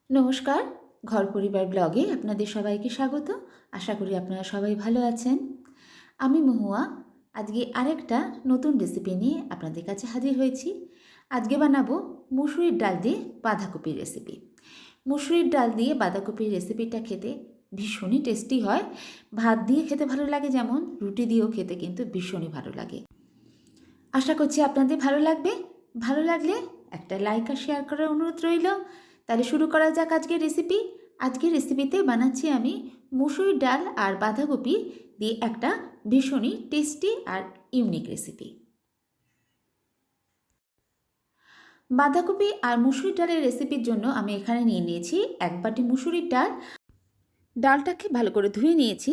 নমস্কার, ঘর পরিবার ব্লগে আপনাদের সবাইকে স্বাগত। আশা করি আপনারা সবাই ভালো আছেন। আমি মহুয়া আজকে আরেকটা নতুন রেসিপি নিয়ে আপনাদের কাছে হাজির হয়েছি। আজকে বানাবো মুসুরির ডাল দিয়ে বাঁধাকপির রেসিপি। মুসুরির ডাল দিয়ে বাঁধাকপির রেসিপিটা খেতে ভীষণই টেস্টি হয়। ভাত দিয়ে খেতে ভালো লাগে, যেমন রুটি দিয়েও খেতে কিন্তু ভীষণই ভালো লাগে। আশা করছি আপনাদের ভালো লাগবে। ভালো লাগলে একটা লাইক আর শেয়ার করার অনুরোধ রইল। তাহলে শুরু করা যাক আজকের রেসিপি। আজকের রেসিপিতে বানাচ্ছি আমি মুসুরির ডাল আর বাঁধাকপি দিয়ে একটা ভীষণই টেস্টি আর ইউনিক রেসিপি। বাঁধাকপি আর মুসুরির ডালের রেসিপির জন্য আমি এখানে নিয়ে নিয়েছি 1 বাটি মুসুরির ডাল। ডালটাকে ভালো করে ধুয়ে নিয়েছি।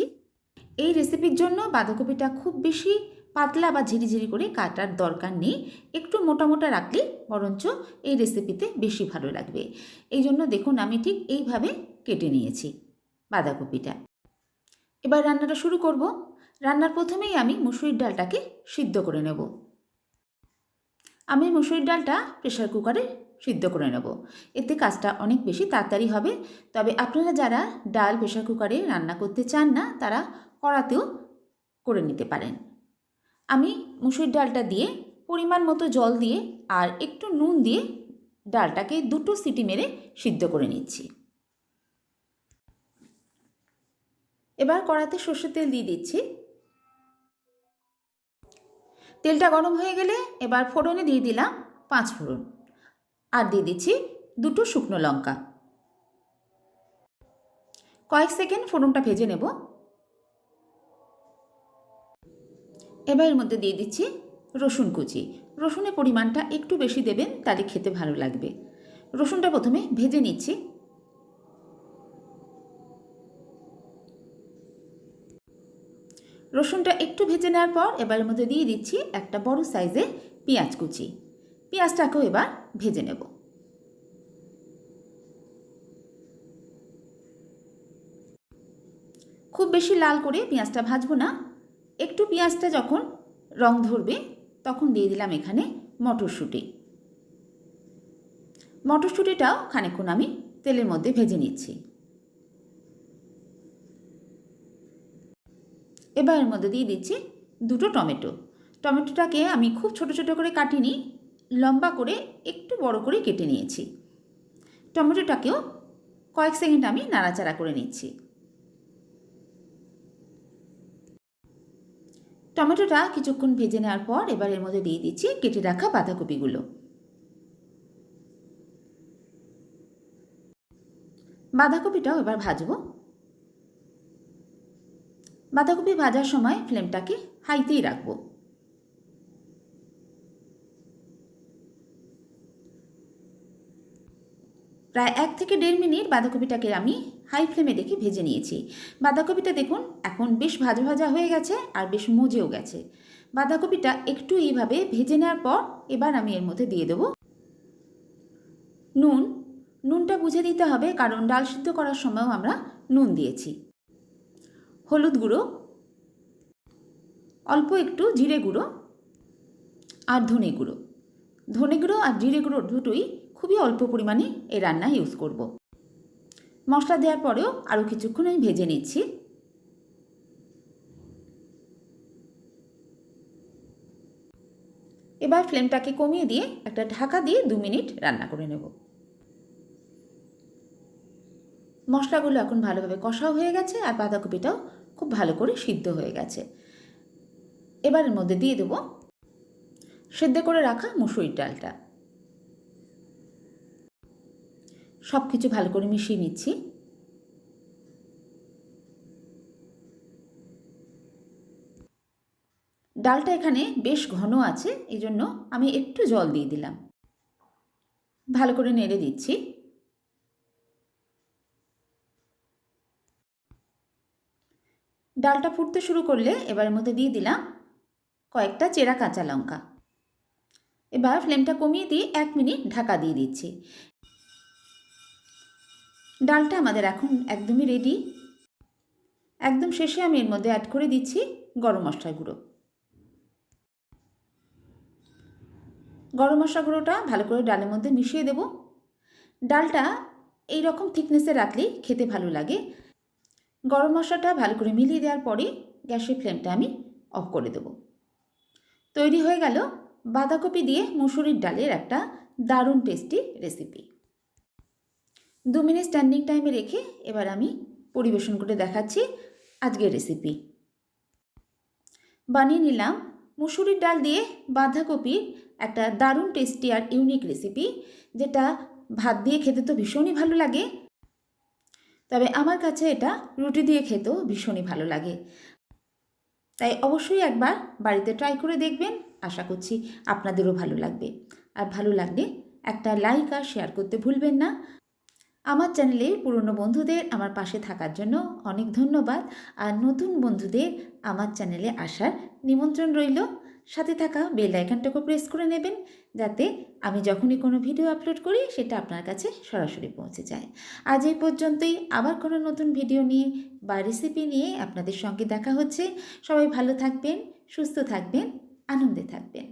এই রেসিপির জন্য বাঁধাকপিটা খুব বেশি পাতলা বা ঝিরিঝিরি করে কাটার দরকার নেই, একটু মোটা মোটা রাখলে বরঞ্চ এই রেসিপিতে বেশি ভালো লাগবে। এই জন্য দেখুন আমি ঠিক এইভাবে কেটে নিয়েছি বাঁধাকপিটা। এবার রান্নাটা শুরু করব। রান্নার প্রথমেই আমি মুসুরির ডালটাকে সিদ্ধ করে নেব। আমি মুসুরির ডালটা প্রেশার কুকারে সিদ্ধ করে নেব, এতে কাজটা অনেক বেশি তাড়াতাড়ি হবে। তবে আপনারা যারা ডাল প্রেশার কুকারে রান্না করতে চান না, তারা কড়াতেও করে নিতে পারেন। আমি মুসুরির ডালটা দিয়ে পরিমাণ মতো জল দিয়ে আর একটু নুন দিয়ে ডালটাকে 2টো সিটি মেরে সিদ্ধ করে নিচ্ছি। এবার কড়াতে সর্ষের তেল দিয়ে দিচ্ছি। তেলটা গরম হয়ে গেলে এবার ফোড়নে দিয়ে দিলাম 5 ফোড়ন আর দিয়ে দিচ্ছি 2টো শুকনো লঙ্কা। কয়েক সেকেন্ড ফোড়নটা ভেজে নেব। এবার এর মধ্যে দিয়ে দিচ্ছি রসুন কুচি। রসুনের পরিমাণটা একটু বেশি দেবেন, তাহলে খেতে ভালো লাগবে। রসুনটা প্রথমে ভেজে নিচ্ছি। রসুনটা একটু ভেজে নেওয়ার পর এবার এর মধ্যে দিয়ে দিচ্ছি একটা বড় সাইজের পেঁয়াজ কুচি। পেঁয়াজটাকেও এবার ভেজে নেব। খুব বেশি লাল করে পেঁয়াজটা ভাজবো না। একটু পেঁয়াজটা যখন রং ধরবে তখন দিয়ে দিলাম এখানে মটরশুঁটি। মটরশুঁটিটাও খানিকক্ষণ আমি তেলের মধ্যে ভেজে নিচ্ছি। এবার এর মধ্যে দিয়ে দিচ্ছি 2টো টমেটো। টমেটোটাকে আমি খুব ছোট ছোট করে কাটিনি, লম্বা করে একটু বড় করে কেটে নিয়েছি। টমেটোটাকেও কয়েক সেকেন্ড আমি নাড়াচাড়া করে নিচ্ছি। টমেটোটা কিছুক্ষণ ভেজে নেওয়ার পর এবার এর মধ্যে দিয়ে দিচ্ছি কেটে রাখা বাঁধাকপিগুলো। বাঁধাকপিটাও এবার ভাজবো। বাঁধাকপি ভাজার সময় ফ্লেমটাকে হাইতেই রাখবো। প্রায় 1 থেকে 1.5 মিনিট বাঁধাকপিটাকে আমি হাই ফ্লেমে রেখে ভেজে নিয়েছি। বাঁধাকপিটা দেখুন এখন বেশ ভাজা ভাজা হয়ে গেছে আর বেশ মজেও গেছে। বাঁধাকপিটা একটু এইভাবে ভেজে নেওয়ার পর এবার আমি এর মধ্যে দিয়ে দেবো নুন। নুনটা বুঝে দিতে হবে, কারণ ডাল সিদ্ধ করার সময়ও আমরা নুন দিয়েছি। হলুদ গুঁড়ো, অল্প একটু জিরে গুঁড়ো আর ধনে গুঁড়ো। ধনে গুঁড়ো আর জিরে গুঁড়ো দুটোই খুবই অল্প পরিমাণে এই রান্নায় ইউজ করব। মশলা দেওয়ার পরেও আরও কিছুক্ষণ আমি ভেজে নিচ্ছি। এবার ফ্লেমটাকে কমিয়ে দিয়ে একটা ঢাকা দিয়ে 2 মিনিট রান্না করে নেব। মশলাগুলো এখন ভালোভাবে কষাও হয়ে গেছে আর বাঁধাকপিটাও খুব ভালো করে সিদ্ধ হয়ে গেছে। এবার এর মধ্যে দিয়ে দেবো সেদ্ধ করে রাখা মুসুরির ডালটা। সব কিছু ভালো করে মিশিয়ে নিচ্ছি। ডালটা এখানে বেশ ঘন আছে, এই জন্য আমি একটু জল দিয়ে দিলাম। ভালো করে নেড়ে দিচ্ছি। ডালটা ফুটতে শুরু করলে এবার এর মধ্যে দিয়ে দিলাম কয়েকটা চেরা কাঁচা লঙ্কা। এবার ফ্লেমটা কমিয়ে দিয়ে 1 মিনিট ঢাকা দিয়ে দিচ্ছি। ডালটা আমাদের এখন একদমই রেডি। একদম শেষে আমি এর মধ্যে অ্যাড করে দিচ্ছি গরম মশলা গুঁড়ো। গরম মশলা গুঁড়োটা ভালো করে ডালের মধ্যে মিশিয়ে দেব। ডালটা এই রকম থিকনেসে রাখলেই খেতে ভালো লাগে। গরম মশলাটা ভালো করে মিলিয়ে দেওয়ার পরে গ্যাসের ফ্লেমটা আমি অফ করে দেব। তৈরি হয়ে গেল বাঁধাকপি দিয়ে মুসুরির ডালের একটা দারুণ টেস্টি রেসিপি। 2 মিনিট স্ট্যান্ডিং টাইমে রেখে এবার আমি পরিবেশন করে দেখাচ্ছি আজকের রেসিপি। বানিয়ে নিলাম মুসুরির ডাল দিয়ে বাঁধাকপির একটা দারুণ টেস্টি আর ইউনিক রেসিপি, যেটা ভাত দিয়ে খেতে তো ভীষণই ভালো লাগে, তবে আমার কাছে এটা রুটি দিয়ে খেতেও ভীষণই ভালো লাগে। তাই অবশ্যই একবার বাড়িতে ট্রাই করে দেখবেন, আশা করছি আপনাদেরও ভালো লাগবে। আর ভালো লাগলে একটা লাইক আর শেয়ার করতে ভুলবেন না। আমার চ্যানেলে পুরনো বন্ধুদের আমার পাশে থাকার জন্য অনেক ধন্যবাদ, আর নতুন বন্ধুদের আমার চ্যানেলে আসার নিমন্ত্রণ রইল। সাথে থাকা বেল আইকনটাকে প্রেস করে নেবেন, যাতে আমি যখনই কোনো ভিডিও আপলোড করি সেটা আপনার কাছে সরাসরি পৌঁছে যায়। আজ এই পর্যন্তই, আবার কোনো নতুন ভিডিও নিয়ে বা রেসিপি নিয়ে আপনাদের সঙ্গে দেখা হচ্ছে। সবাই ভালো থাকবেন, সুস্থ থাকবেন, আনন্দে থাকবেন।